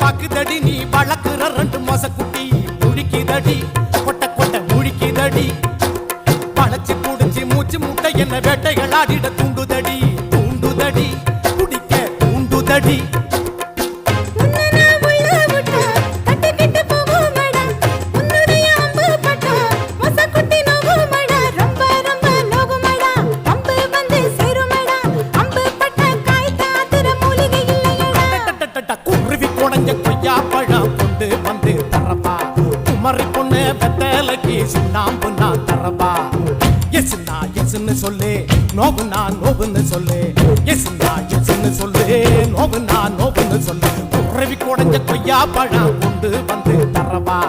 பாக்குதடி நீ வளர்க்குற ரெண்டு மாச குட்டி முழிக்குதடி கொட்ட கொட்ட முழிக்குதடி பழச்சு குடிச்சு மூச்சு முட்டை என்ன வேட்டைகள் ஆடிட தூண்டுதடி தூண்டுதடி குடிக்க தூண்டுதடி கொய்யா பழம் கொண்டு வந்து தரப்பா குமரி பொண்ணு வெத்தலைக்கு சுண்ணாம்பு நான் தரப்பா எஸ்னா எஸ்ன்னு சொல்லு நோவுனா நோவுன்னு சொல்லு எஸ்னா எஸ்ன்னு சொல்லு நோவுனா நோவுன்னு சொல்லு குறவி குடஞ்ச கொய்யா பழம் கொண்டு வந்து தரப்பா